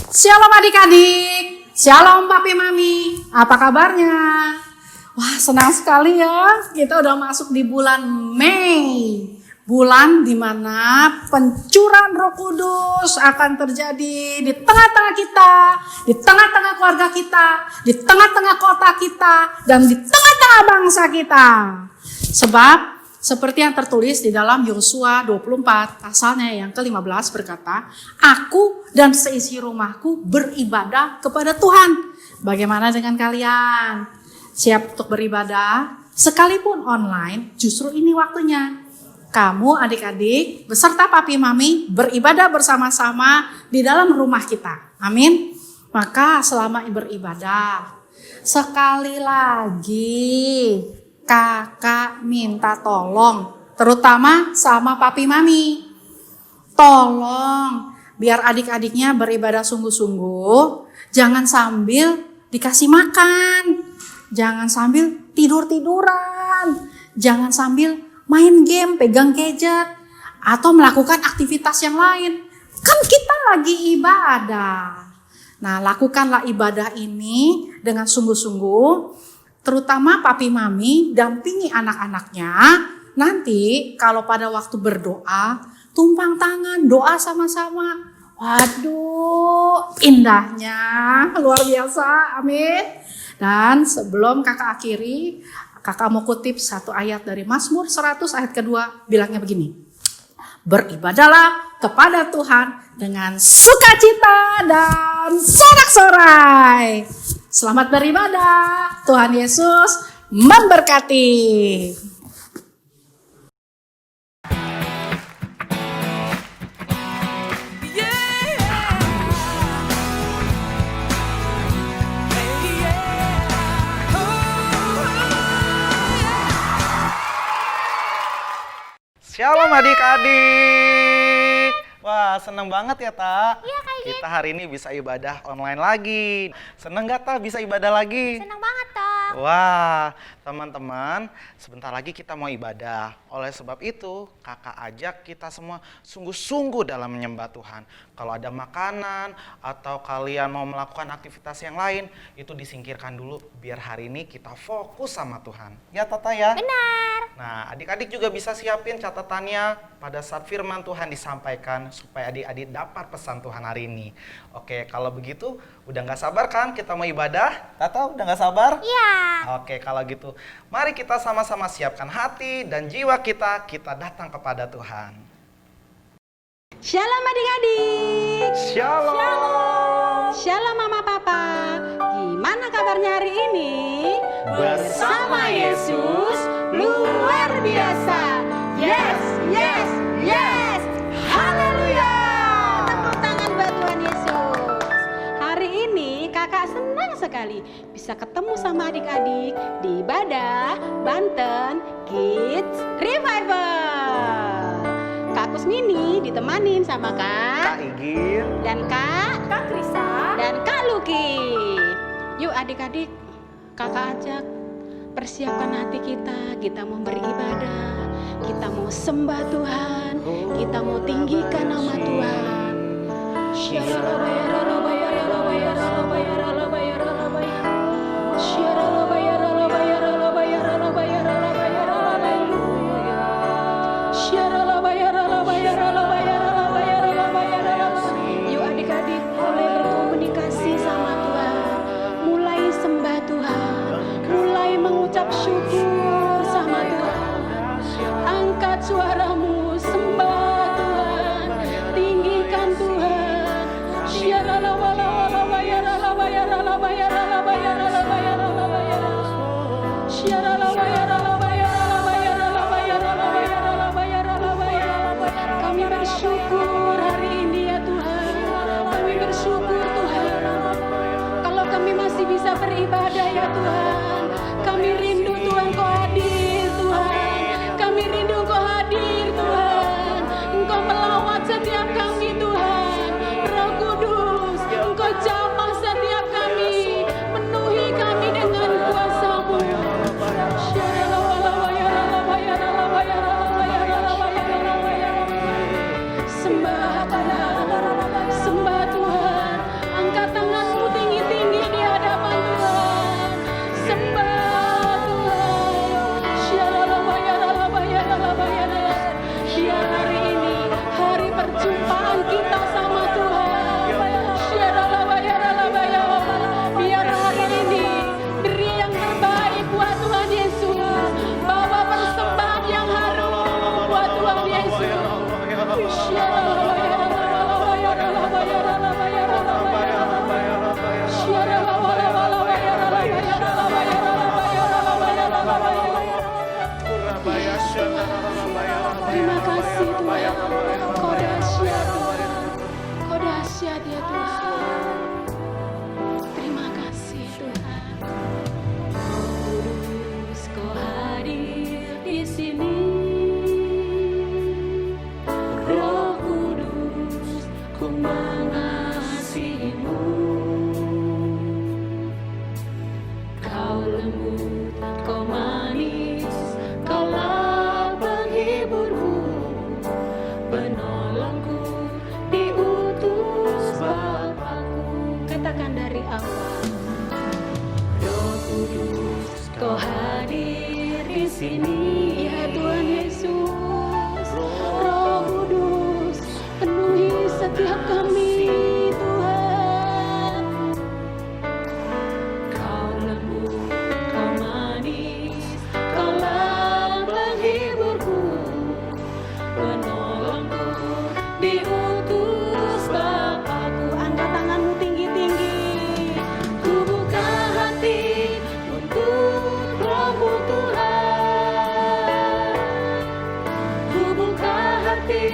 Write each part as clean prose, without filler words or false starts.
Shalom adik-adik, shalom papi mami, apa kabarnya? Wah, senang sekali ya, kita udah masuk di bulan Mei. Bulan dimana pencurahan Roh Kudus akan terjadi di tengah-tengah kita, di tengah-tengah keluarga kita, di tengah-tengah kota kita, dan di tengah-tengah bangsa kita. Sebab seperti yang tertulis di dalam Yosua 24 pasalnya yang ke-15 berkata, aku dan seisi rumahku beribadah kepada Tuhan. Bagaimana dengan kalian? Siap untuk beribadah? Sekalipun online, justru ini waktunya. Kamu adik-adik beserta papi mami beribadah bersama-sama di dalam rumah kita. Amin. Maka selama beribadah, sekali lagi kakak minta tolong, terutama sama papi mami. Tolong, biar adik-adiknya beribadah sungguh-sungguh, jangan sambil dikasih makan, jangan sambil tidur-tiduran, jangan sambil main game, pegang gadget, atau melakukan aktivitas yang lain. Kan kita lagi ibadah. Nah, lakukanlah ibadah ini dengan sungguh-sungguh. Terutama papi mami dampingi anak-anaknya. Nanti kalau pada waktu berdoa, tumpang tangan, doa sama-sama. Waduh, indahnya luar biasa, amin. Dan sebelum kakak akhiri, kakak mau kutip satu ayat dari Mazmur 100 ayat kedua, bilangnya begini. Beribadahlah kepada Tuhan dengan sukacita dan sorak-sorai. Selamat beribadah, Tuhan Yesus memberkati. Shalom adik-adik. Wah, seneng banget ya, Ta. Iya, Kak Igi. Kita hari ini bisa ibadah online lagi. Seneng gak, Ta, bisa ibadah lagi? Senang banget, Tom. Wah, teman-teman, sebentar lagi kita mau ibadah. Oleh sebab itu, kakak ajak kita semua sungguh-sungguh dalam menyembah Tuhan. Kalau ada makanan atau kalian mau melakukan aktivitas yang lain, itu disingkirkan dulu biar hari ini kita fokus sama Tuhan. Ya, Tata ya? Benar. Nah, adik-adik juga bisa siapin catatannya pada saat firman Tuhan disampaikan supaya adik-adik dapat pesan Tuhan hari ini. Oke, kalau begitu udah gak sabar kan kita mau ibadah? Tata udah gak sabar? Iya. Oke, kalau gitu mari kita sama-sama siapkan hati dan jiwa kita datang kepada Tuhan. Shalom adik-adik. Shalom. Shalom mama papa. Gimana kabarnya hari ini? Bersama Yesus luar biasa. Yes, yes, yes. Haleluya. Tepuk tangan buat Tuhan Yesus. Hari ini kakak senang sekali bisa ketemu sama adik-adik di ibadah Banten Kids Revival. Kak Kusmini ditemanin sama Kak Kak Igir dan Kak Krisa. dan Kak Luki. Yuk adik-adik, kakak ajak persiapkan hati kita mau beribadah, kita mau sembah Tuhan, kita mau tinggikan nama Tuhan. Yuk adik-adik mulai berkomunikasi sama Tuhan, mulai sembah Tuhan, mulai mengucap syukur sama Tuhan. Angkat suaramu, sembah Tuhan, tinggikan Tuhan. Kami bersyukur hari ini ya Tuhan. Kami bersyukur Tuhan. Kalau kami masih bisa beribadah ya Tuhan. Kami rindu Tuhan Kau hadir Tuhan. Kami rindu Kau hadir Tuhan. Engkau melawat setiap kami Tuhan. Roh Kudus, Engkau jamah setiap kami. Terima kasih Tuhan. Kau dahsyat Tuhan. Kau dahsyat ya Tuhan. Terima kasih Tuhan. Kudus Kau hadir di sini. Roh Kudus, Ku mengasihi-Mu. Kau lembut, Kau manis, Kaulah penghiburku, penolongku, diutus Bapakku. Katakan dari awal. Roh Kudus, Kau hadir di sini. Ya Tuhan Yesus. Roh Kudus, penuhi setiap kami Tuhan. Kau lembut, Kau manis, Kaulah penghiburku, penolongku, diutus Bapakku. Angkat tanganmu tinggi-tinggi. Ku buka hati untuk Roh-Mu Tuhan. Ku buka hati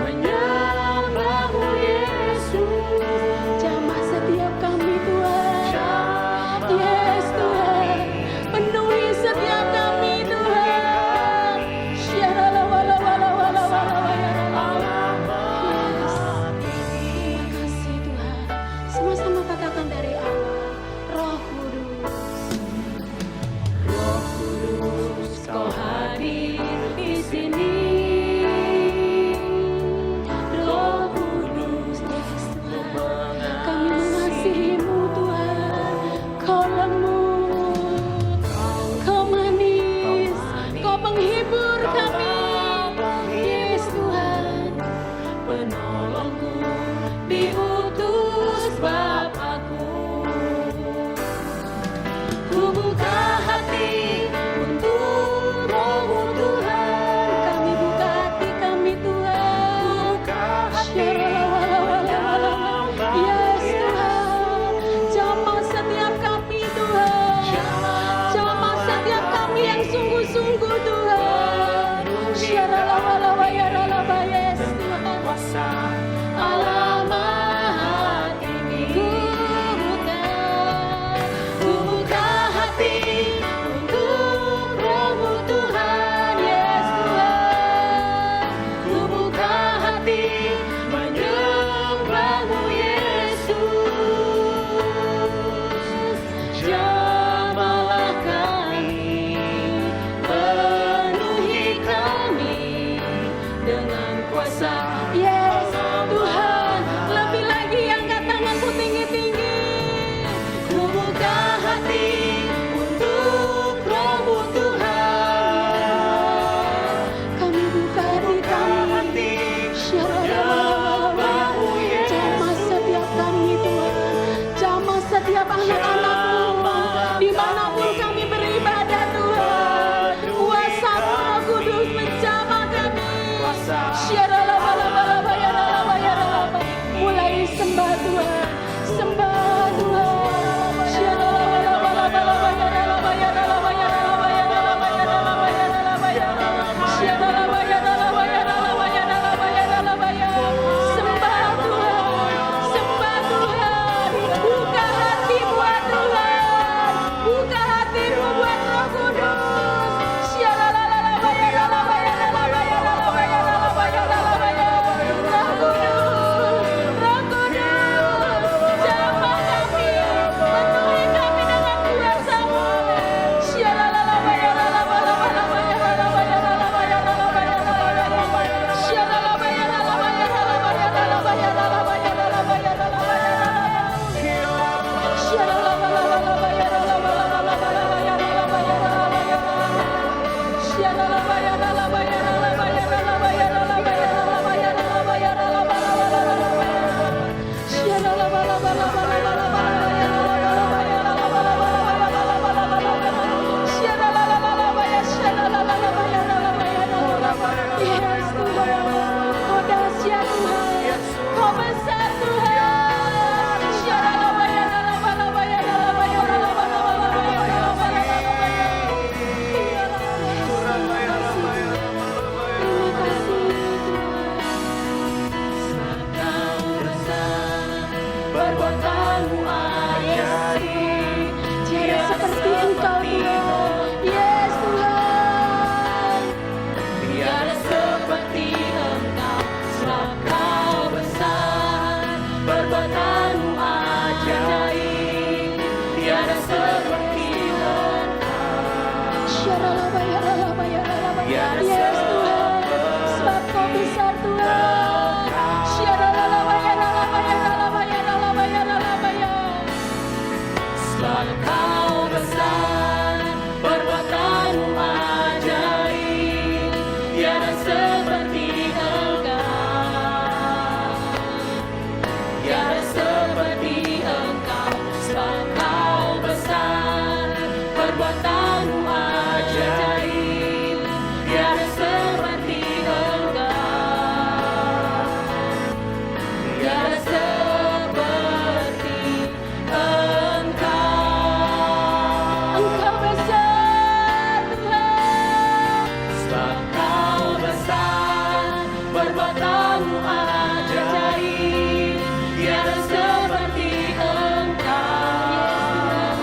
menyembah-Mu Yesus. Jamah setiap kami Tuhan. Yes Tuhan, penuhi setiap kami Tuhan. Yes. Terima kasih Tuhan. Sama-sama katakan dari awal. Roh Kudus. Roh Kudus, Kau hadir di sini. Roh Kudus, yes Tuhan, kami mengasihi-Mu Tuhan. Kau lembut, Kau manis, Kau menghibur kami. Yes Tuhan, penolongku, diutus Bapakku. Ku buka hati untuk Roh-Mu Tuhan. Kami buka hati kami Tuhan. Yes Tuhan, jamah setiap kami Tuhan. Jamah setiap kami yang sungguh-sungguh Tuhan. Yes Tuhan. Alamat ini ku buka hati untuk Roh-Mu Tuhan. Yes Tuhan, ku buka hati menyembah-Mu Yesus. Jamahlah kami, penuhi kami dengan kuasa. Yes tiada seperti tiada seperti Engkau, sebab Kau besar, perbuatanmu ajaib, tiada seperti Engkau, tiada seperti Engkau. Engkau besar Tuhan, sebab Kau besar, perbuatanmu ajaib, tiada seperti Engkau,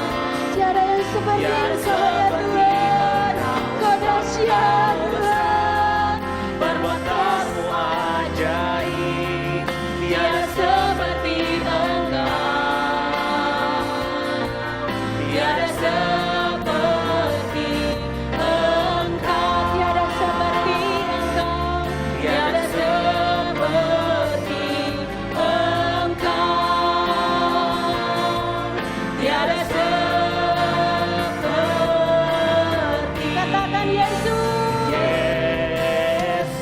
tiada yang seperti Engkau ya Tuhan. Kau dahsyat Tuhan, perbuatanmu ajaib, tiada seperti Engkau, tiada seperti Engkau, tiada seperti Engkau, tiada seperti Engkau, tiada seperti. Katakan Yesus. Yes,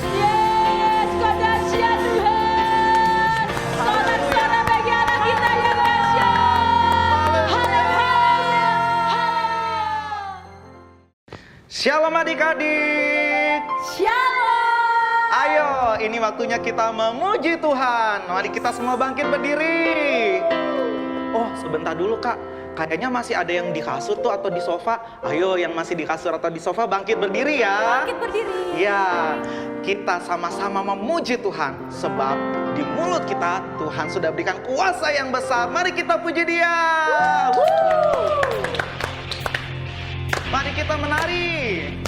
Kau dahsyat Tuhan. Sorak-sorai bagi Allah kita yang dahsyat. Haleluya. Shalom adik-adik. Shalom. Ayo, ini waktunya kita memuji Tuhan. Mari kita semua bangkit berdiri. Oh, sebentar dulu Kak. Kayaknya masih ada yang di kasur tuh atau di sofa. Ayo, yang masih di kasur atau di sofa bangkit berdiri ya. Bangkit berdiri. Ya, kita sama-sama memuji Tuhan. Sebab di mulut kita Tuhan sudah berikan kuasa yang besar. Mari kita puji Dia. Wuh. Mari kita menari.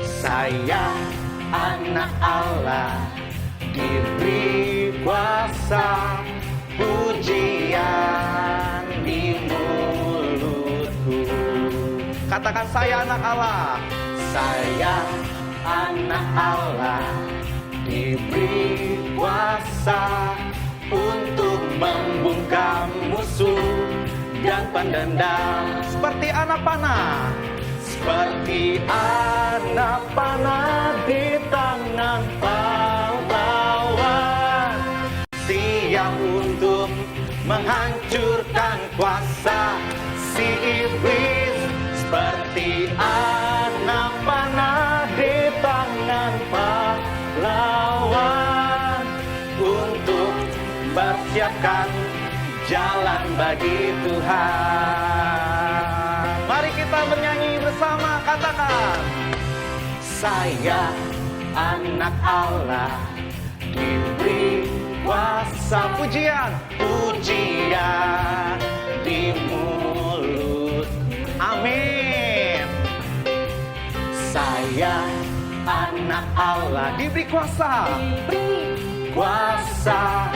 Saya anak Allah, diberi kuasa, pujian di mulutku. Katakan, saya anak Allah. Saya anak Allah, diberi kuasa untuk membungkam musuh dan pendendam. Seperti anak panah, seperti anak panah di tangan pahlawan, siap untuk menghancurkan kuasa si iblis. Seperti anak panah di tangan pahlawan, untuk persiapkan jalan bagi Tuhan. Mari kita bernyanyi bersama, katakan, saya anak Allah, diberi kuasa, pujian, pujian di mulut. Amin. Saya anak Allah, diberi kuasa, kuasa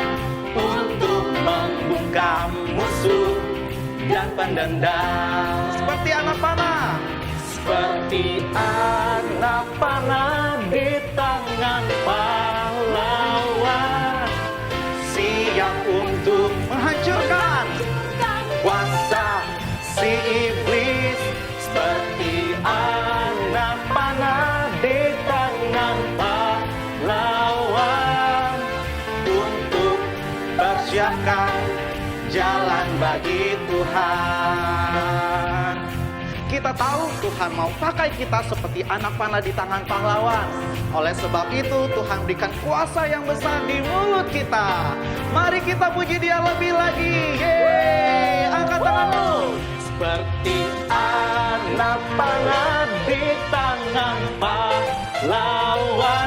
untuk membungkam musuh dan pendendam. Seperti anak panah, seperti anak panah di tangan pahlawan, siap untuk menghancurkan kuasa si iblis. Seperti anak panah di tangan pahlawan, untuk persiapkan jalan bagi Tuhan. Kita tahu Tuhan mau pakai kita seperti anak panah di tangan pahlawan. Oleh sebab itu Tuhan berikan kuasa yang besar di mulut kita. Mari kita puji Dia lebih lagi. Yeay, angkat tanganmu. Seperti anak panah di tangan pahlawan,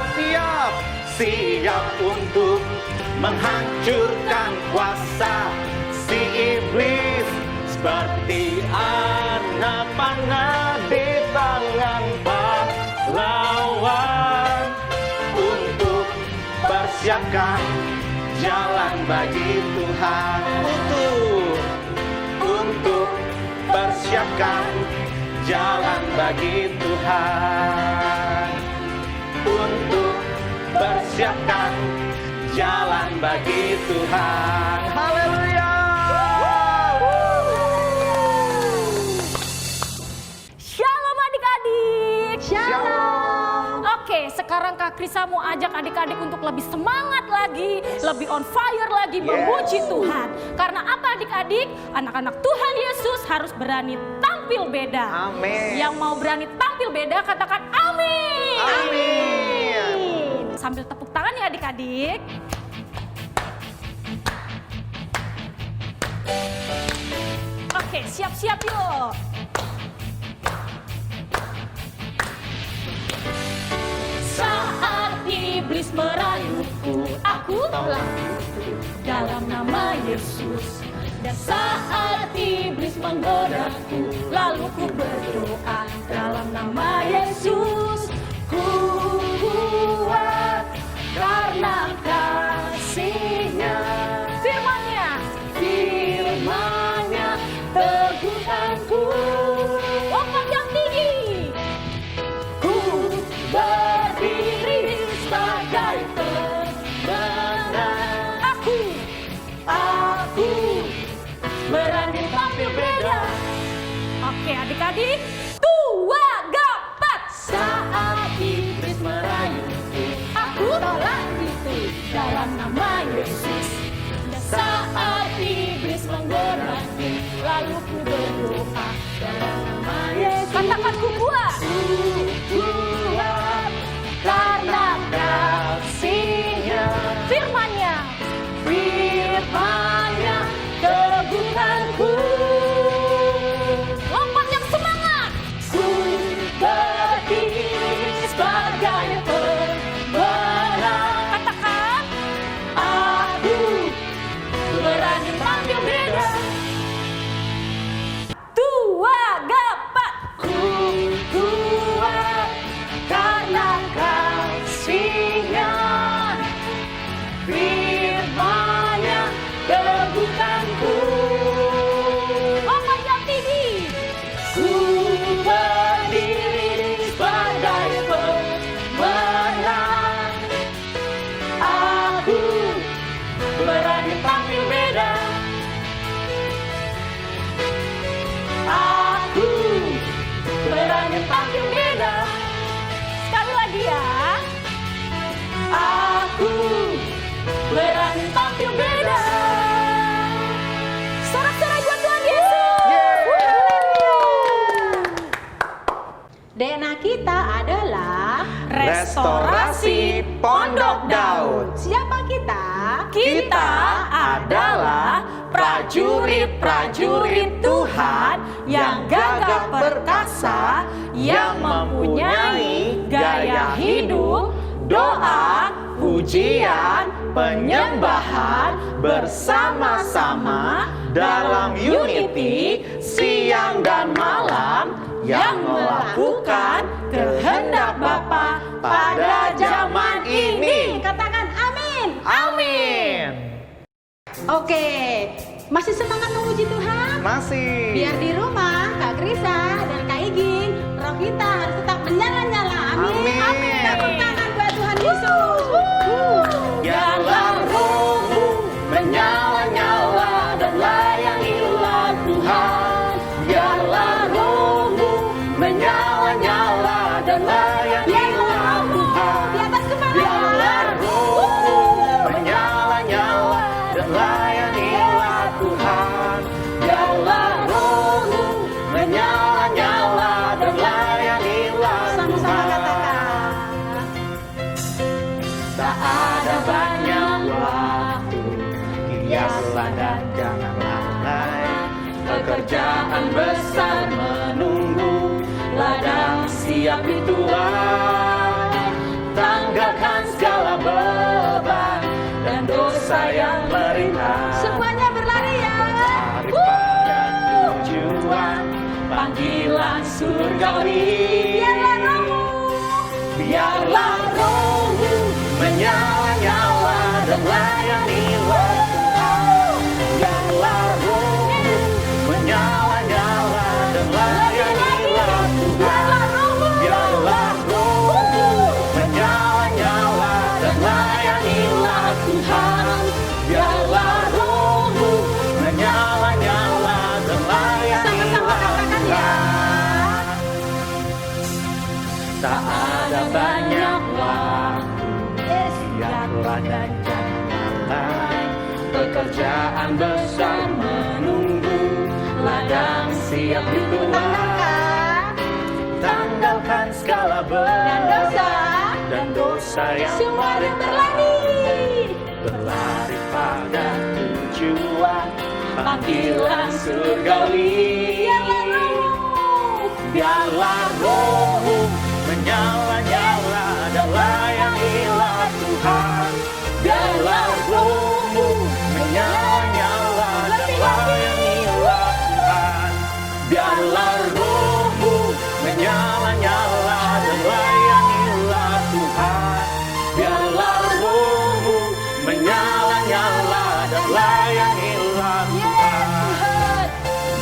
siap untuk menghancurkan kuasa si iblis. Seperti anak panah di tangan pahlawan, untuk persiapkan jalan bagi Tuhan. Untuk persiapkan jalan bagi Tuhan. Untuk persiapkan jalan bagi Tuhan. Haleluya. Shalom adik-adik. Shalom. Apa Oke, sekarang Kak Krisa mau ajak adik-adik untuk lebih semangat lagi, lebih on fire lagi memuji Tuhan. Karena apa adik-adik? Anak-anak Tuhan Yesus harus berani tampil beda. Amin. Yang mau berani tampil beda katakan amin. Amin. Sambil tepuk tangan ya adik-adik. Oke, siap-siap yuk. Saat iblis merayuku, aku telah dalam nama Yesus. Dan saat iblis menggodaku, lalu ku berdoa dalam nama Yesus. Ku kuat karena kasih-Nya. Firman-Nya, firman-Nya teguhkanku. Lompat yang tinggi. Ku berdiri sebagai pemenang. Aku berani tampil beda. Oke adik-adik, 2, 4. Saat iblis merayuku, aku tolak itu dalam nama Yesus. Dan saat iblis menggodaku, lalu ku berdoa dalam nama Yesus. Katakan ku kuat. Ku kuat karena kasih-Nya. Firman-Nya, firman-Nya teguhkanku. Lompat yang semangat. Ku berdiri sebagai pemenang. Katakan, aku berani tampil beda. 2, 4. Ku kuat karena kasih-Nya. Firman-Nya teguhkanku. Lompat yang tinggi. Ku berdiri sebagai pemenang. Aku berani tampil beda. Aku berani tampil beda. Sekali lagi ya. Aku berani tampil beda. Sorak-sorai buat Tuhan Yesus. DNA kita adalah Restorasi Pondok Daud. siapa kita? Kita adalah prajurit-prajurit Tuhan yang gagah perkasa, yang mempunyai gaya hidup, doa, pujian, penyembahan bersama-sama dalam unity siang dan malam, yang melakukan kehendak Bapa pada zaman ini. Katakan amin. Amin. Oke, masih semangat memuji Tuhan? Masih. Biar di rumah Kak Krisa dan Kak Iging, roh kita harus tetap menyala-nyala. Amin. Amin. Tepuk tangan buat Tuhan Yesus. Biarlah rohmu menyala-nyala dan layanilah Tuhan. Biarlah rohmu menyala-nyala dan layanilah Tuhan. Di atas kepala. Biarlah rohmu menyala-nyala dan layanilah Tuhan. Biarlah rohmu menyala-nyala dan layanilah Sama-sama Tuhan. katakan. Tak ada banyak waktu, hiaslah dan jangan lalai. Pekerjaan besar menunggu, ladang siap dituai. Tanggalkan segala beban dan dosa yang merintas. Semuanya berlari ya. Mari pada tujuan, panggilan surgawi. Biarlah rohmu. Biarlah rohmu menyala-nyala dan layanilah Tuhan. Biarlah rohmu menyala-nyala dan layanilah Tuhan. Biarlah rohmu menyala-nyala dan layanilah Tuhan. Biarlah rohmu menyala-nyala dan Sama-sama layanilah katakan ya. Tuhan. Tak ada banyak dan jangan pekerjaan besar menunggu, ladang siap dituai. Tanggalkan segala beban dan dosa yang Semari berlari. berlari pada tujuan panggilan surgawi. Biarlah rohmu menyala-nyala dan layangilah Tuhan. Biarlah rohmu menyala-nyala dan layangilah Tuhan. Biarlah rohmu menyala-nyala dan layangilah Tuhan. Biarlah rohmu menyala-nyala dan layangilah Tuhan.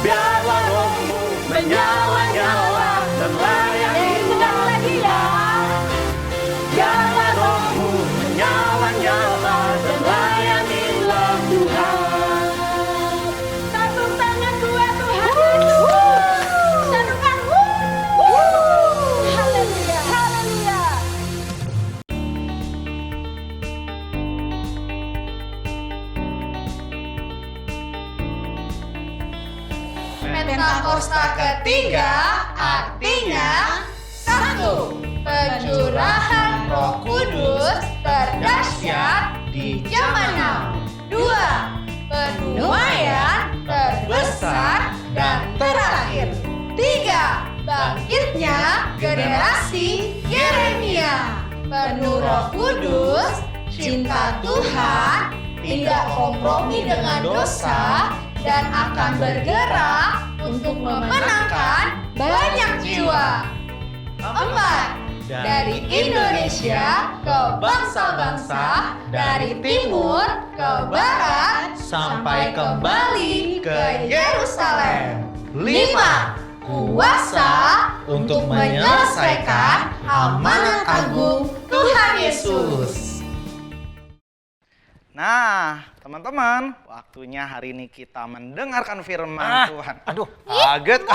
Biarlah rohmu menyala-nyala dan layangilah Tuhan. Biarlah rohmu menyala-nyala dan layangilah Tuhan. Tepuk tangan buat Tuhan Yesus. Serukan. Haleluya. Haleluya. Pentakosta ketiga artinya 1. Pencurahan Roh Kudus terdahsyat di zaman now. 2. Penuaian terbesar dan terakhir. 3. Bangkitnya generasi Yeremia. Penuh Roh Kudus, cinta Tuhan, tidak kompromi dengan dosa, dan akan bergerak untuk memenangkan banyak jiwa. 4. Dari Indonesia ke bangsa-bangsa, dari timur ke barat, sampai kembali ke Yerusalem. 5. Kuasa untuk menyelesaikan amanat agung Tuhan Yesus. Nah, teman-teman, waktunya hari ini kita mendengarkan firman Tuhan. Aduh. Kaget.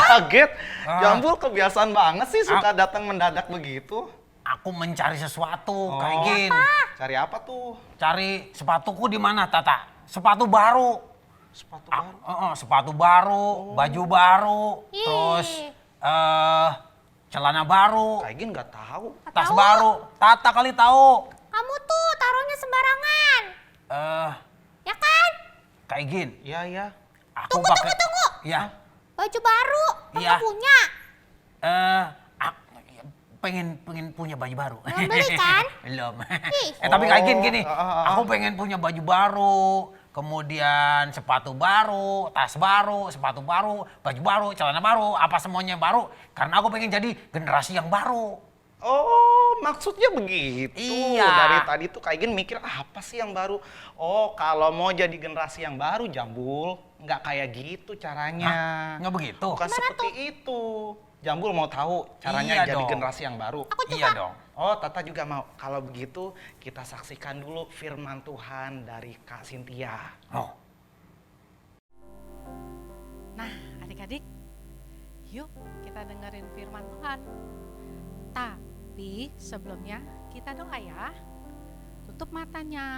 Jambul kebiasaan banget sih suka datang mendadak begitu. Aku mencari sesuatu, kayak gini. Cari apa tuh? Cari sepatuku di mana, Tata? Sepatu baru. Sepatu baru. Sepatu baru, baju baru, terus celana baru, Kayak gini nggak tahu. tas baru. Tata kali tahu. Kamu tuh taruhnya sembarangan. Ya kan? Kayak gini. Iya. Aku Tunggu. Ya. Baju baru, kamu Iya. punya. Pengen punya baju baru. Belum beli kan? Belum. Ih. Tapi kayak gini. ah. Aku pengen punya baju baru, kemudian sepatu baru, tas baru, sepatu baru, baju baru, celana baru, apa semuanya baru. Karena aku pengen jadi generasi yang baru. Oh, maksudnya begitu. Iya. Dari tadi tuh kayak gini mikir apa sih yang baru? Oh, kalau mau jadi generasi yang baru, Jambul, nggak kayak gitu caranya. Nggak begitu? Bukan seperti itu. Jambul mau tahu caranya Iya jadi dong. generasi yang baru. Iya dong. Oh, Tata juga mau. Kalau begitu, kita saksikan dulu firman Tuhan dari Kak Cynthia. Oh. Nah, adik-adik, yuk kita dengerin firman Tuhan. Tapi sebelumnya kita doa ya. Tutup matanya.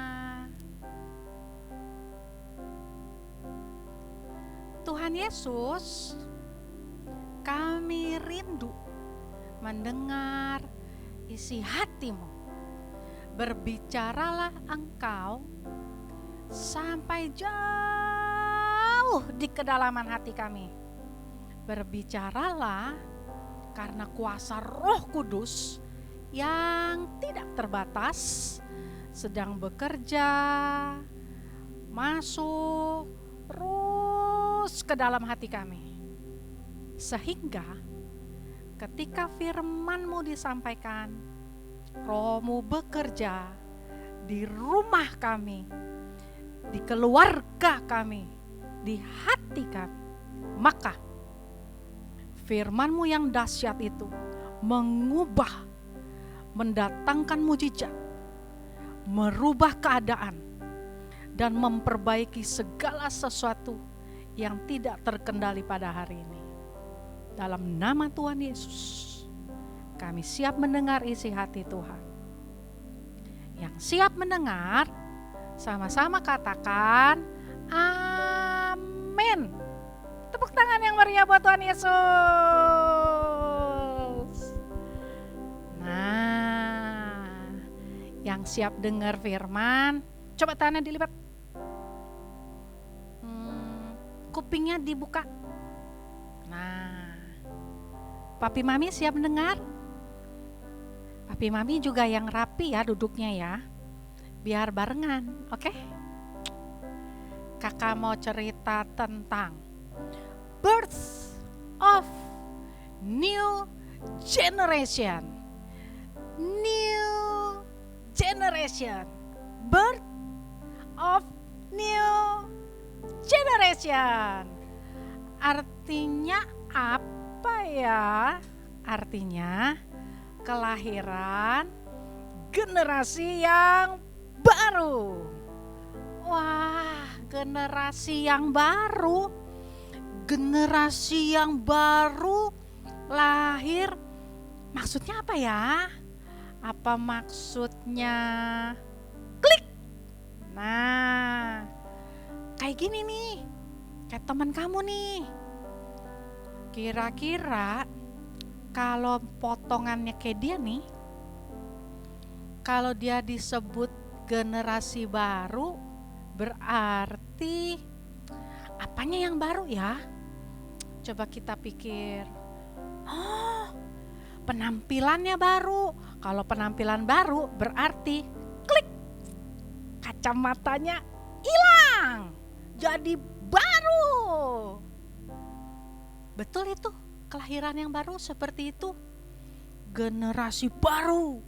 Tuhan Yesus, kami rindu mendengar isi hatimu. Berbicaralah Engkau sampai jauh di kedalaman hati kami. Berbicaralah karena kuasa Roh Kudus yang tidak terbatas sedang bekerja, masuk terus ke dalam hati kami. Sehingga ketika firman-Mu disampaikan, Roh-Mu bekerja di rumah kami, di keluarga kami, di hati kami, maka firman-Mu yang dahsyat itu mengubah, mendatangkan mujizat, merubah keadaan, dan memperbaiki segala sesuatu yang tidak terkendali pada hari ini. Dalam nama Tuhan Yesus, kami siap mendengar isi hati Tuhan. Yang siap mendengar, sama-sama katakan amin. Tepuk tangan yang meriah buat Tuhan Yesus. Nah, yang siap dengar firman, coba tangannya dilipat. Kupingnya dibuka. Nah, papi mami siap mendengar? Papi mami juga yang rapi ya duduknya ya. Biar barengan, oke? Kakak mau cerita tentang birth of new generation. New generation. Birth of new generation. Artinya apa ya? Artinya kelahiran generasi yang baru. Wah, generasi yang baru. Generasi yang baru lahir. Maksudnya apa ya? Apa maksudnya? Klik. Nah, kayak gini nih. Kayak teman kamu nih. Kira-kira kalau potongannya kayak dia nih, kalau dia disebut generasi baru, berarti apanya yang baru ya? Coba kita pikir. Oh, penampilannya baru. Kalau penampilan baru berarti klik, kacamatanya hilang, jadi baru. Betul itu, kelahiran yang baru seperti itu. Generasi baru,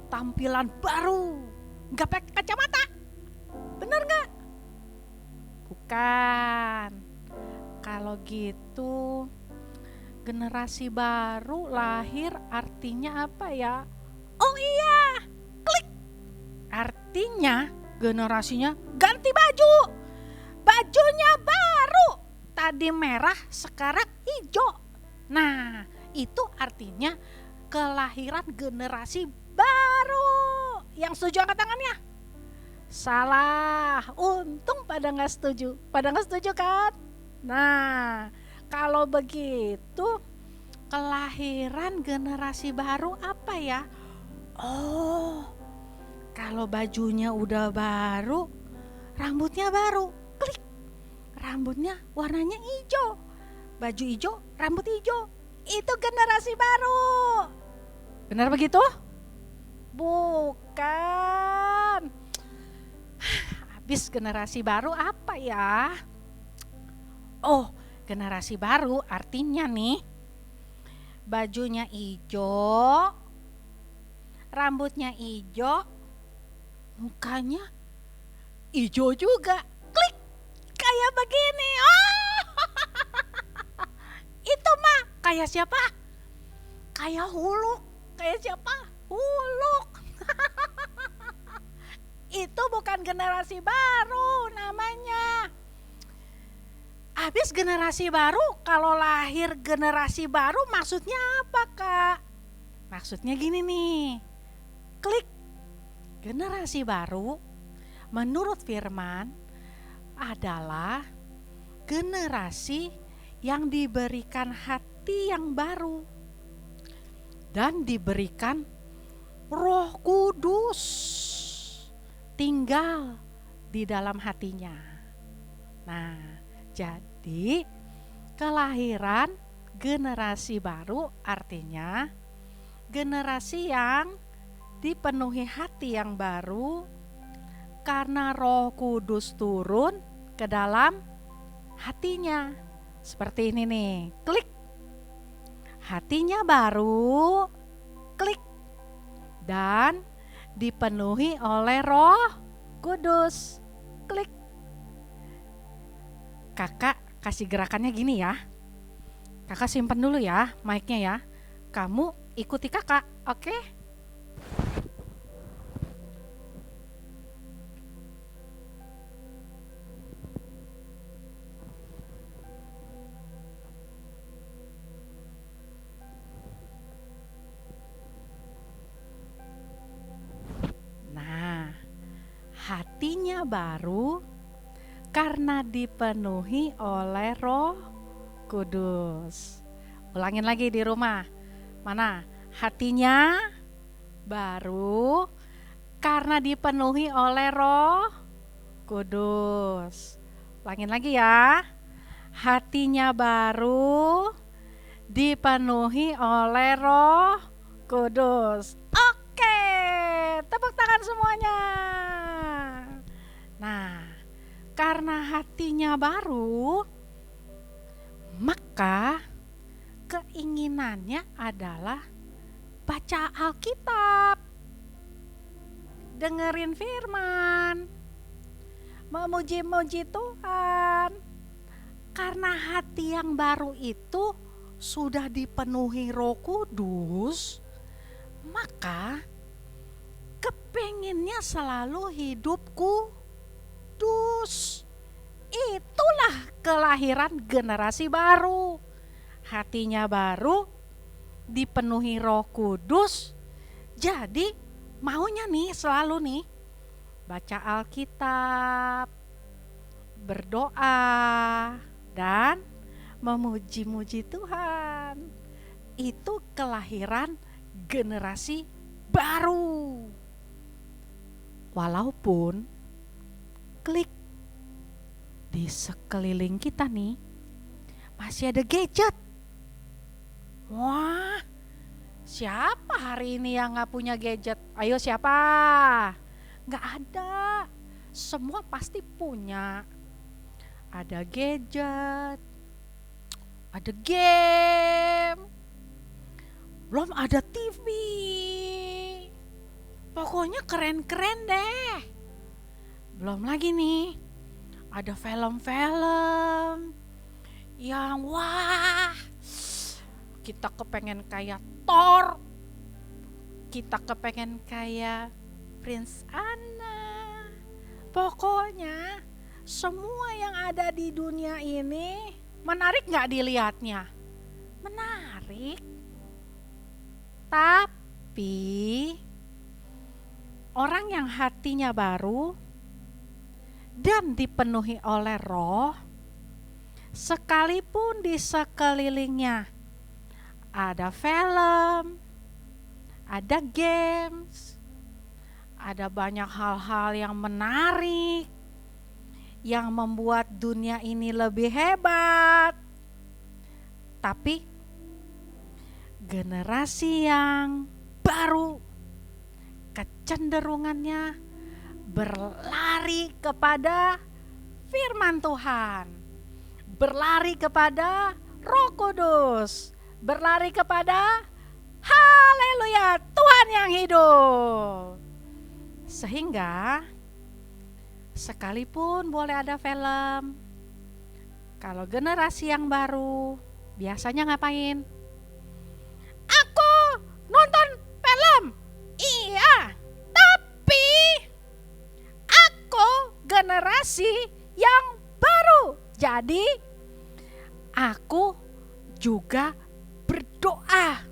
tampilan baru, nggak pakai kacamata, bener nggak? Bukan. Kalau gitu, generasi baru lahir artinya apa ya? Oh iya, klik. Artinya generasinya ganti baju. Bajunya baru. Tadi merah, sekarang hijau. Nah, itu artinya kelahiran generasi baru. Yang setuju angkat tangannya. Salah, untung pada nggak setuju. Pada nggak setuju kan? Nah, kalau begitu kelahiran generasi baru apa ya? Oh, kalau bajunya udah baru, rambutnya baru, klik. Rambutnya warnanya hijau, baju hijau, rambut hijau. Itu generasi baru. Benar begitu? Bukan. Habis generasi baru apa ya? Oh, generasi baru artinya nih, bajunya hijau, rambutnya hijau, mukanya hijau juga. Klik, kayak begini. Oh, itu mah kayak siapa? Kayak Huluk. Kayak siapa? Huluk. Itu bukan generasi baru namanya. Habis generasi baru, kalau lahir generasi baru maksudnya apa Kak? Maksudnya gini nih, klik. Generasi baru menurut firman adalah generasi yang diberikan hati yang baru dan diberikan Roh Kudus tinggal di dalam hatinya. Nah, jadi kelahiran generasi baru artinya generasi yang dipenuhi hati yang baru karena Roh Kudus turun ke dalam hatinya. Seperti ini nih, klik. Hatinya baru, klik. Dan dipenuhi oleh Roh Kudus, klik. Kakak kasih gerakannya gini ya. Kakak simpen dulu ya mic-nya ya. Kamu ikuti kakak, oke? Nah, hatinya baru karena dipenuhi oleh Roh Kudus. Ulangin lagi di rumah. Mana? Hatinya baru karena dipenuhi oleh Roh Kudus. Ulangin lagi ya. Hatinya baru dipenuhi oleh Roh Kudus. Oke, tepuk tangan semuanya. Nah, karena hatinya baru, maka keinginannya adalah baca Alkitab, dengerin firman, memuji-muji Tuhan. Karena hati yang baru itu sudah dipenuhi Roh Kudus, maka kepenginnya selalu hidup kudus. Itulah kelahiran generasi baru. Hatinya baru, dipenuhi Roh Kudus, jadi maunya nih selalu nih baca Alkitab, berdoa, dan memuji-muji Tuhan. Itu kelahiran generasi baru. Walaupun klik di sekeliling kita nih masih ada gadget. Wah, siapa hari ini yang gak punya gadget? Ayo siapa? Gak ada. Semua pasti punya. Ada gadget, ada game, belum ada TV. Pokoknya keren-keren deh. Belum lagi nih, ada film-film yang wah, kita kepengen kayak Thor, kita kepengen kayak Prince Anna. Pokoknya semua yang ada di dunia ini menarik gak dilihatnya? Menarik. Tapi orang yang hatinya baru dan dipenuhi oleh Roh, sekalipun di sekelilingnya ada film, ada games, ada banyak hal-hal yang menarik, yang membuat dunia ini lebih hebat. Tapi generasi yang baru kecenderungannya berlari kepada firman Tuhan, berlari kepada Roh Kudus, berlari kepada haleluya Tuhan yang hidup. Sehingga sekalipun boleh ada film, kalau generasi yang baru biasanya ngapain? Aku nonton film. Iya, tapi aku generasi yang baru. Jadi aku juga berdoa.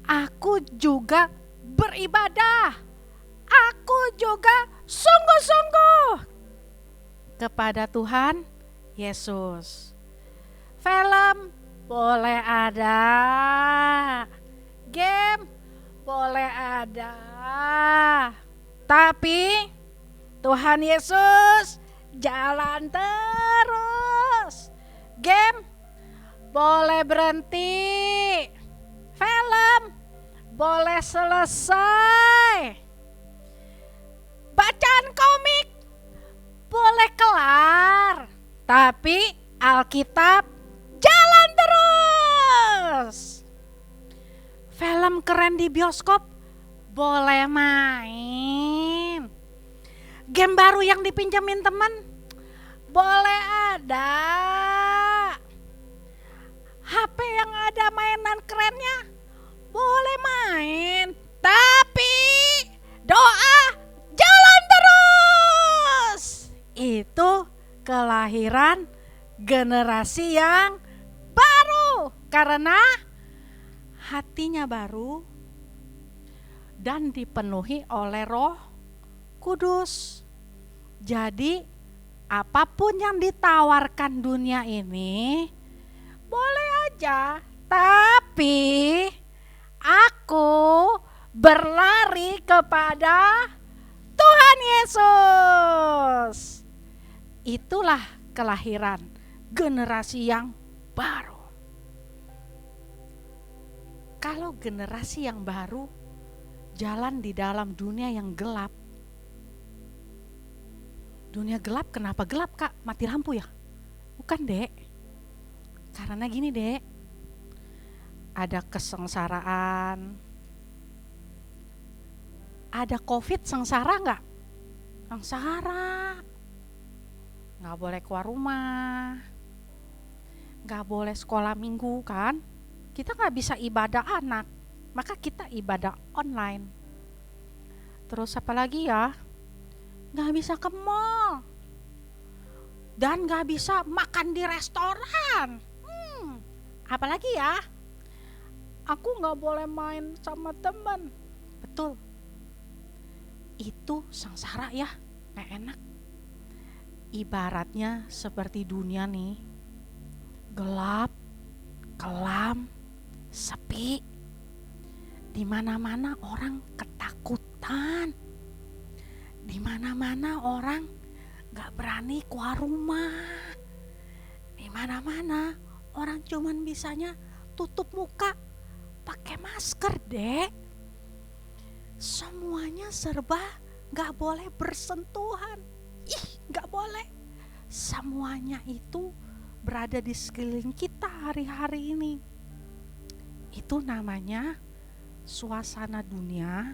Aku juga beribadah. Aku juga sungguh-sungguh kepada Tuhan Yesus. Film boleh ada, game boleh ada, tapi Tuhan Yesus jalan terus. Game boleh berhenti, film boleh selesai, bacaan komik boleh kelar, tapi Alkitab jalan terus. Film keren di bioskop boleh main. Game baru yang dipinjemin teman boleh ada. HP yang ada mainan kerennya boleh main. Tapi doa jalan terus. Itu kelahiran generasi yang baru. Karena hatinya baru dan dipenuhi oleh Roh Kudus. Jadi apapun yang ditawarkan dunia ini boleh aja, tapi aku berlari kepada Tuhan Yesus. Itulah kelahiran generasi yang baru. Kalau generasi yang baru jalan di dalam dunia yang gelap. Dunia gelap, kenapa gelap Kak? Mati lampu ya? Bukan Dek. Karena gini Dek, ada kesengsaraan. Ada COVID sengsara nggak? Sengsara. Nggak boleh keluar rumah. Nggak boleh sekolah minggu kan? Kita nggak bisa ibadah anak. Maka kita ibadah online. Terus apa lagi ya? Nggak bisa ke mall. Dan nggak bisa makan di restoran. Apalagi ya? Aku nggak boleh main sama teman. Betul. Itu sengsara ya, nggak enak. Ibaratnya seperti dunia nih, gelap, kelam, sepi. Di mana-mana orang ketakutan. Di mana-mana orang nggak berani keluar rumah. Di mana-mana orang cuman bisanya tutup muka pakai masker Dek. Semuanya serba nggak boleh bersentuhan. Nggak boleh. Semuanya itu berada di sekeliling kita hari-hari ini. Itu namanya suasana dunia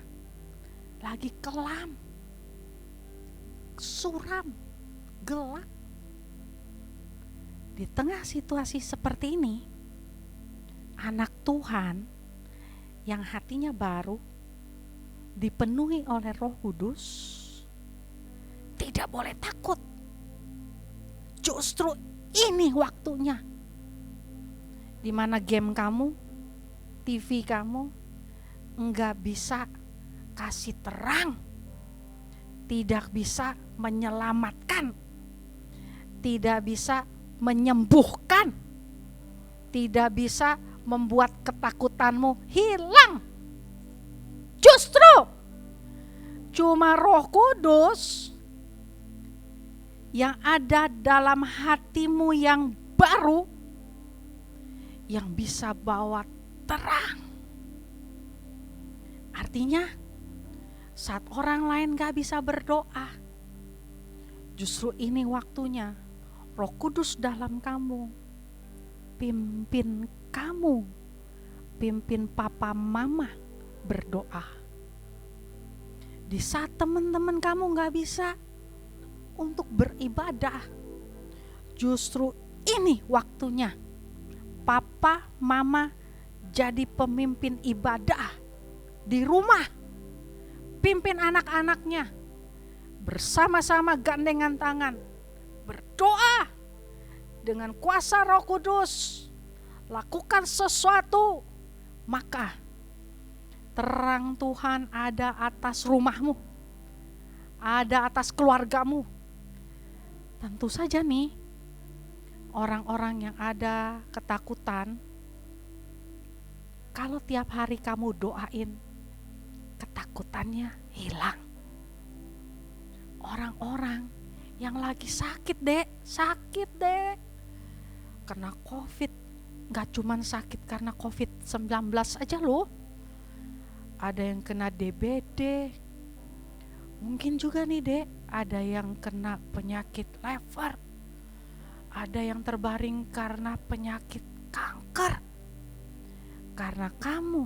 lagi kelam, suram, gelap. Di tengah situasi seperti ini, anak Tuhan yang hatinya baru, dipenuhi oleh Roh Kudus, tidak boleh takut. Justru ini waktunya di mana game kamu, TV kamu enggak bisa kasih terang, tidak bisa menyelamatkan, tidak bisa menyembuhkan, tidak bisa membuat ketakutanmu hilang. Justru cuma Roh Kudus yang ada dalam hatimu yang baru yang bisa bawa terang. Artinya saat orang lain gak bisa berdoa, justru ini waktunya Roh Kudus dalam kamu pimpin kamu, pimpin papa mama berdoa. Di saat teman-teman kamu gak bisa untuk beribadah, justru ini waktunya papa mama jadi pemimpin ibadah di rumah. Pimpin anak-anaknya bersama-sama gandengan tangan berdoa dengan kuasa Roh Kudus. Lakukan sesuatu, maka terang Tuhan ada atas rumahmu, ada atas keluargamu. Tentu saja nih, orang-orang yang ada ketakutan, kalau tiap hari kamu doain, ketakutannya hilang. Orang-orang yang lagi sakit dek, kena COVID, gak cuman sakit karena COVID-19 aja loh. Ada yang kena DBD, mungkin juga nih dek, ada yang kena penyakit liver, ada yang terbaring karena penyakit kanker. Karena kamu,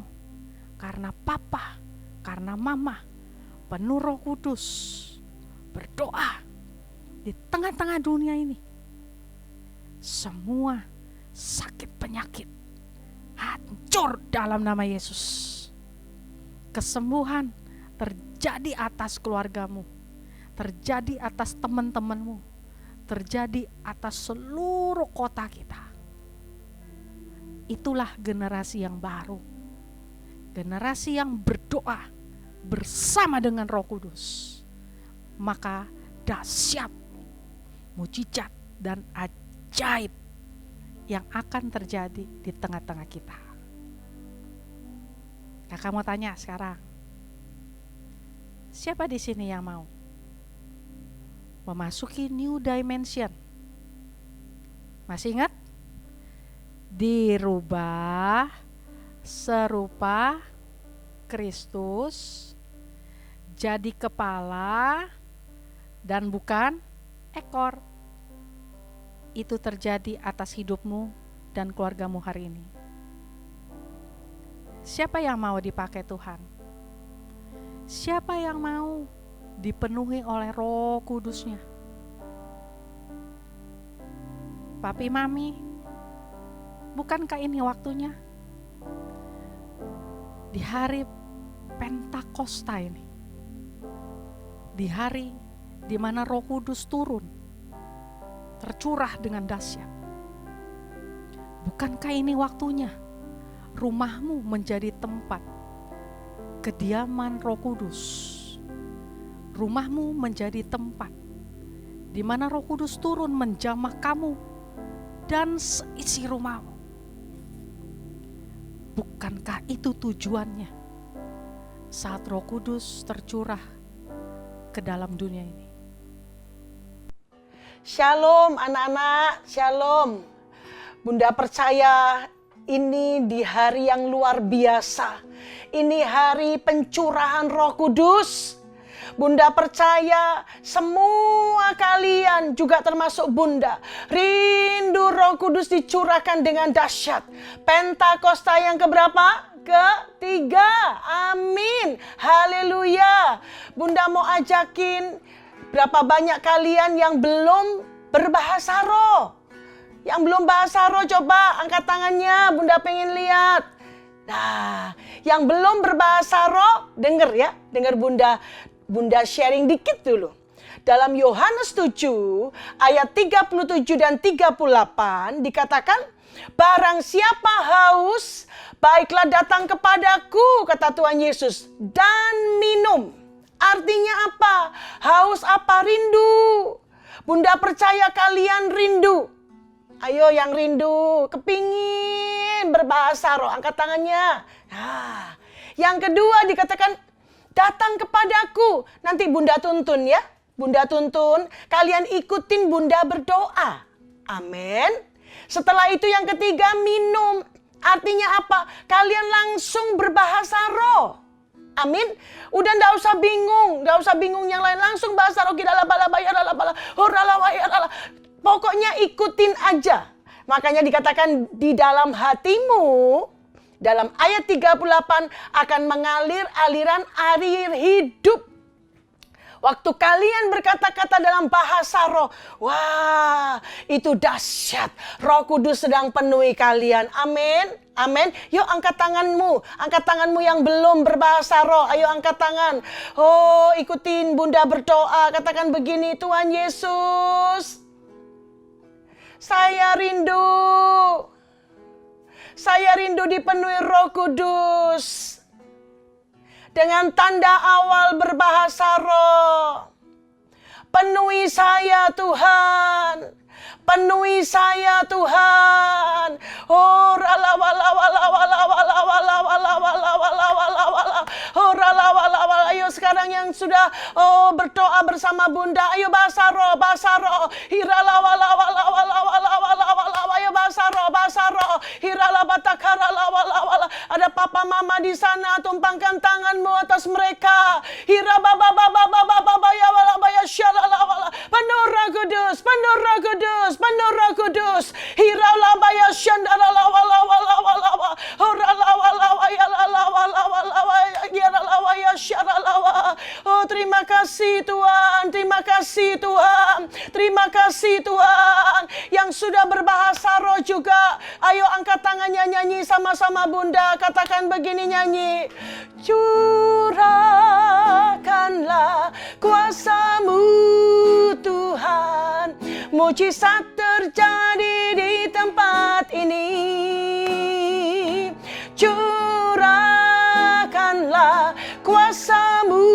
karena papa, karena mama penuh Roh Kudus berdoa di tengah-tengah dunia ini, semua sakit penyakit hancur dalam nama Yesus. Kesembuhan terjadi atas keluargamu, terjadi atas teman-temanmu, terjadi atas seluruh kota kita. Itulah generasi yang baru, generasi yang berdoa bersama dengan Roh Kudus. Maka dahsyat, mujizat dan ajaib yang akan terjadi di tengah-tengah kita. Kakak mau tanya sekarang, siapa di sini yang mau memasuki new dimension? Masih ingat? Dirubah serupa Kristus, jadi kepala dan bukan ekor. Itu terjadi atas hidupmu dan keluargamu hari ini. Siapa yang mau dipakai Tuhan? Siapa yang mau dipenuhi oleh Roh Kudus-Nya? Papi, Mami, bukankah ini waktunya? Di hari Pentakosta ini, di hari di mana Roh Kudus turun, tercurah dengan dahsyat. Bukankah ini waktunya rumahmu menjadi tempat kediaman Roh Kudus? Rumahmu menjadi tempat di mana Roh Kudus turun menjamah kamu dan seisi rumahmu. Bukankah itu tujuannya saat Roh Kudus tercurah ke dalam dunia ini? Shalom anak-anak, shalom. Bunda percaya ini di hari yang luar biasa. Ini hari pencurahan Roh Kudus. Bunda percaya semua kalian juga termasuk Bunda. Rindu Roh Kudus dicurahkan dengan dahsyat. Pentakosta yang keberapa? Ketiga. Amin. Haleluya. Bunda mau ajakin berapa banyak kalian yang belum berbahasa roh? Yang belum bahasa roh coba angkat tangannya, Bunda pengen lihat. Nah, yang belum berbahasa roh, denger ya, denger Bunda sharing dikit dulu. Dalam Yohanes 7 ayat 37 dan 38 dikatakan, barang siapa haus, baiklah datang kepadaku, kata Tuhan Yesus, dan minum. Artinya apa? Haus apa? Rindu. Bunda percaya kalian rindu. Ayo yang rindu, kepingin berbahasa roh, angkat tangannya. Nah, yang kedua dikatakan, datang kepadaku. Nanti Bunda tuntun ya. Bunda tuntun, kalian ikutin Bunda berdoa. Amin. Setelah itu yang ketiga, minum. Artinya apa? Kalian langsung berbahasa roh. Amin. Udah nggak usah bingung yang lain, langsung bahasa roh. Pokoknya ikutin aja. Makanya dikatakan di dalam hatimu, dalam ayat 38 akan mengalir aliran air hidup. Waktu kalian berkata-kata dalam bahasa roh, wah itu dahsyat. Roh Kudus sedang penuhi kalian. Amin. Amin. Yuk angkat tanganmu yang belum berbahasa roh. Ayo angkat tangan. Oh, ikutin Bunda berdoa. Katakan begini, Tuhan Yesus, saya rindu dipenuhi Roh Kudus. Dengan tanda awal berbahasa roh. Penuhi saya Tuhan. Penuhi saya Tuhan. Oh, ayo sekarang yang sudah berdoa bersama Bunda, ayo bahasa roh. Ayo bahasa roh. Ada papa mama di sana, tumpangkan tanganmu atas mereka. Penuh Roh Kudus, penuh Roh Kudus, penuh Roh Kudus. Oh, terima kasih Tuhan, terima kasih Tuhan, terima kasih Tuhan. Yang sudah berbahasa roh juga, ayo angkat tangannya nyanyi sama-sama Bunda. Katakan begini nyanyi. Curahkanlah kuasa-Mu Tuhan, mujizat terjadi di tempat ini. Curahkanlah kuasa-Mu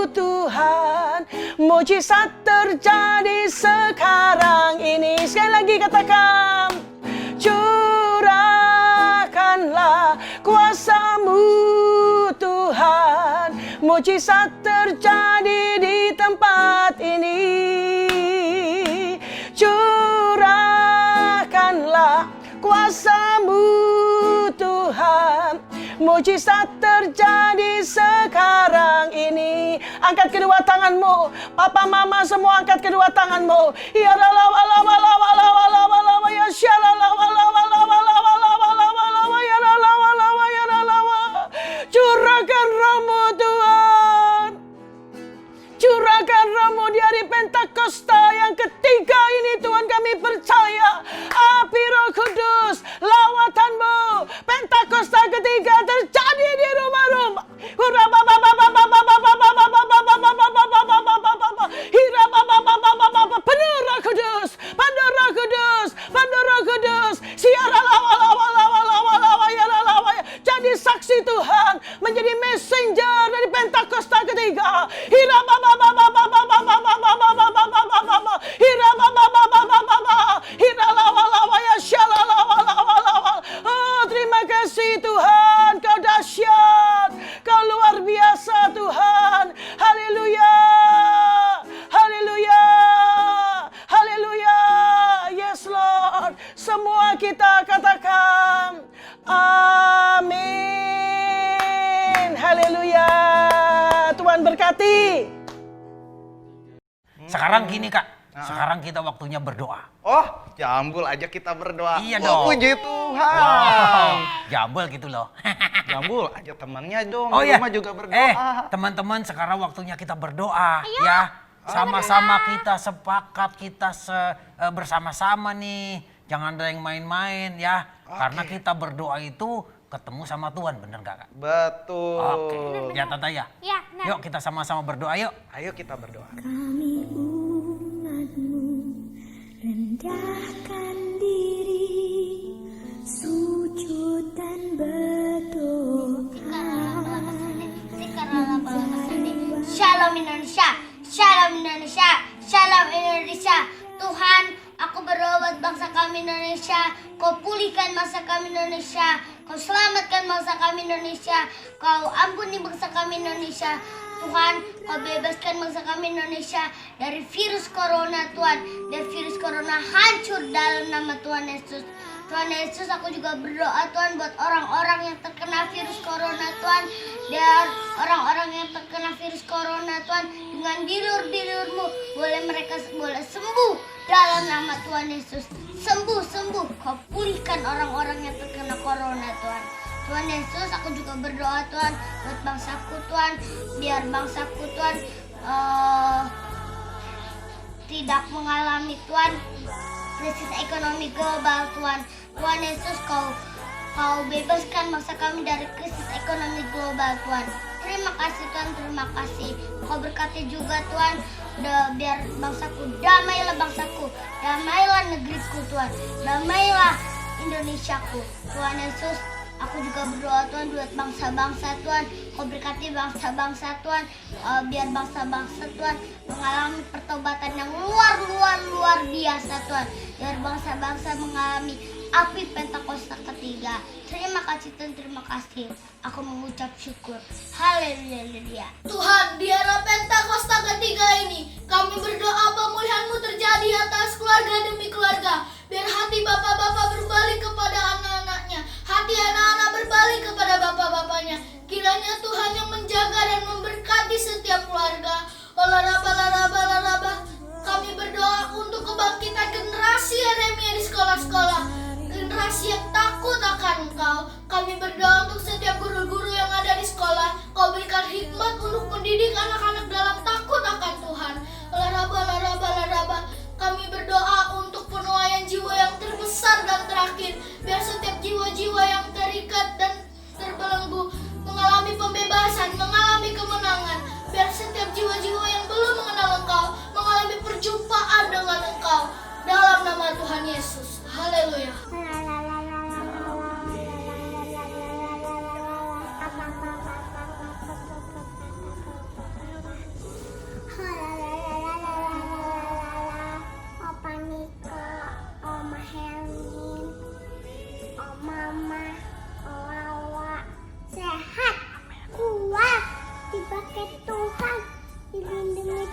Tuhan, mujizat terjadi sekarang ini. Sekali lagi katakan, curahkanlah kuasa-Mu Tuhan, mujizat terjadi di tempat ini. Curahkanlah kuasa-Mu Tuhan, mujizat terjadi sekarang ini. Angkat kedua tanganmu, papa mama semua angkat kedua tanganmu. Ya Allah, ya curahkan Roh-Mu Tuhan. Curahkan Roh-Mu di hari Pentakosta yang ketiga ini Tuhan, kami percaya api Roh Kudus, lawatan-Mu Pentakosta ketiga terjadi di rumah-rumah. Penuh Roh Kudus, penuh Roh Kudus, penuh Roh Kudus. Jadi saksi Tuhan, menjadi messenger dari Pentakosta ketiga. Oh, terima kasih Tuhan, Kau dahsyat, Kau luar biasa Tuhan. Haleluya, haleluya, haleluya. Yes Lord, semua kita katakan amin. Haleluya. Tuhan berkati. Sekarang gini Kak, sekarang kita waktunya berdoa. Oh, Jambul ajak kita berdoa. Iya Wah, dong. puji Tuhan. Wow, jambul gitu loh. Jambul ajak temannya dong. Oh di iya, rumah juga berdoa. teman-teman sekarang waktunya kita berdoa ya. Sama-sama kita sepakat, kita bersama-sama nih. Jangan ada yang main-main ya. Karena kita berdoa itu ketemu sama Tuhan, bener gak Kak? Betul. Oke, ya Tante ya. Ya, benar. Yuk kita sama-sama berdoa yuk. Ayo kita berdoa. Kami umat-Mu rendahkan diri, sujud dan berdoa. Shalom Indonesia, Shalom Indonesia, Shalom Indonesia. Tuhan, aku berdoa buat bangsa kami Indonesia. Kau pulihkan bangsa kami Indonesia. Kau selamatkan bangsa kami Indonesia. Kau ampuni bangsa kami Indonesia. Tuhan, Kau bebaskan bangsa kami Indonesia dari virus corona Tuhan. Dan virus corona hancur dalam nama Tuhan Yesus. Tuhan Yesus, aku juga berdoa Tuhan buat orang-orang yang terkena virus corona Tuhan. Dan orang-orang yang terkena virus corona Tuhan, dengan bilur-bilur-Mu mereka boleh sembuh dalam nama Tuhan Yesus. Sembuh. Kau pulihkan orang-orang yang terkena corona Tuhan. Tuhan Yesus, aku juga berdoa Tuhan buat bangsaku Tuhan. Biar bangsaku Tuhan tidak mengalami Tuhan krisis ekonomi global Tuhan. Tuhan Yesus, Kau bebaskan bangsa kami dari krisis ekonomi global Tuhan. Terima kasih Tuhan, terima kasih. Kau berkati juga Tuhan, biar bangsaku, damailah bangsaku, damailah negeriku Tuhan, damailah Indonesiaku. Tuhan Yesus, aku juga berdoa Tuhan buat bangsa-bangsa Tuhan. Kau berkati bangsa-bangsa Tuhan, biar bangsa-bangsa Tuhan mengalami pertobatan yang luar biasa Tuhan. Biar bangsa-bangsa mengalami api Pentakosta ketiga. Terima kasih Tuhan, terima kasih. Aku mengucap syukur. Haleluya. Tuhan, di era Pentakosta ketiga ini, kami berdoa pemulihan-Mu terjadi atas keluarga demi keluarga. Biar hati bapak-bapak berbalik kepada anak-anaknya, hati anak-anak berbalik kepada bapak-bapaknya. Kiranya Tuhan yang menjaga dan memberkati setiap keluarga. Olaraba. Kami berdoa untuk kebangkitan generasi Yeremia di sekolah-sekolah, generasi yang takut akan Engkau. Kami berdoa untuk setiap guru-guru yang ada di sekolah. Kau berikan hikmat untuk mendidik anak-anak dalam takut akan Tuhan. Olaraba. Kami berdoa untuk penuaian jiwa yang terbesar dan terakhir. Biar setiap jiwa-jiwa yang terikat dan terbelenggu mengalami pembebasan, mengalami kemenangan. Biar setiap jiwa-jiwa yang belum mengenal Engkau mengalami perjumpaan dengan Engkau. Dalam nama Tuhan Yesus. Haleluya.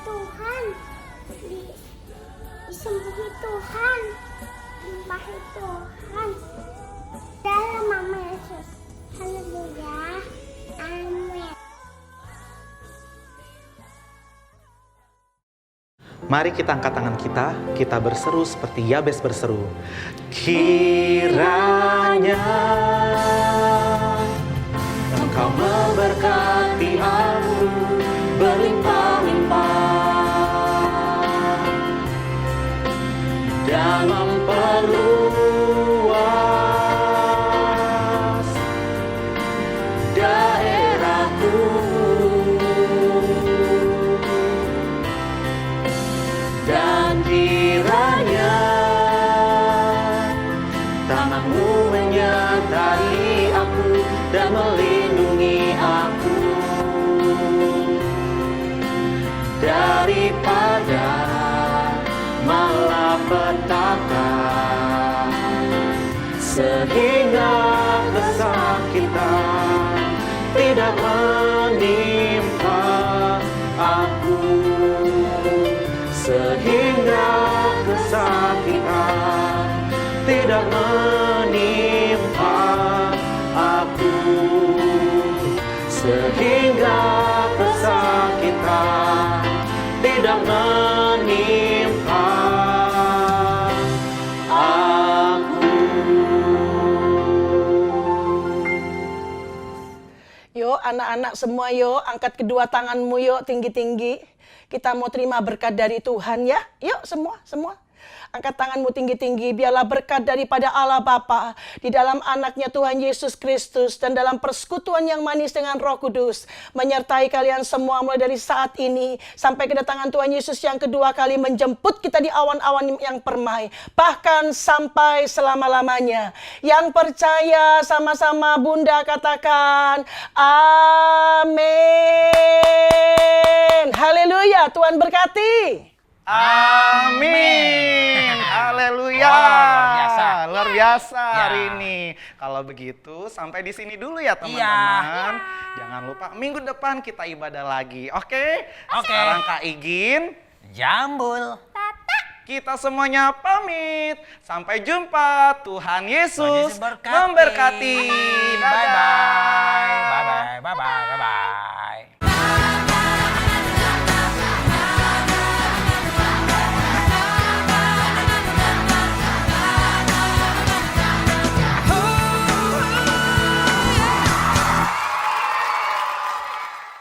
Tuhan, disembuhi Tuhan, limpahi Tuhan. Dalam nama Yesus. Haleluya. Amin. Mari kita angkat tangan kita berseru seperti Yabes berseru. Kiranya Engkau memberkati aku berlimpah-limpah dan memperluas daerahku. Dan kiranya tangan-Mu menyertai aku dan melindungi aku daripada malapetaka, sehingga kesakitan tidak menimpa aku, sehingga kesakitan tidak menimpa aku, sehingga kesakitan tidak menimpa aku. Yuk anak-anak semua yuk, angkat kedua tanganmu yuk tinggi-tinggi. Kita mau terima berkat dari Tuhan ya. Yuk semua. Angkat tanganmu tinggi-tinggi. Biarlah berkat daripada Allah Bapa di dalam anaknya Tuhan Yesus Kristus dan dalam persekutuan yang manis dengan Roh Kudus menyertai kalian semua mulai dari saat ini sampai kedatangan Tuhan Yesus yang kedua kali menjemput kita di awan-awan yang permai. Bahkan sampai selama-lamanya. Yang percaya sama-sama Bunda katakan amin. Haleluya, Tuhan berkati. Amin. Haleluya. Luar biasa hari ini. Kalau begitu sampai di sini dulu ya teman-teman. Jangan lupa minggu depan kita ibadah lagi. Oke? Sekarang Kak Igin, Jambul. kita semuanya pamit. Sampai jumpa. Tuhan Yesus memberkati. Bye-bye. Bye-bye. Bye-bye. Bye-bye.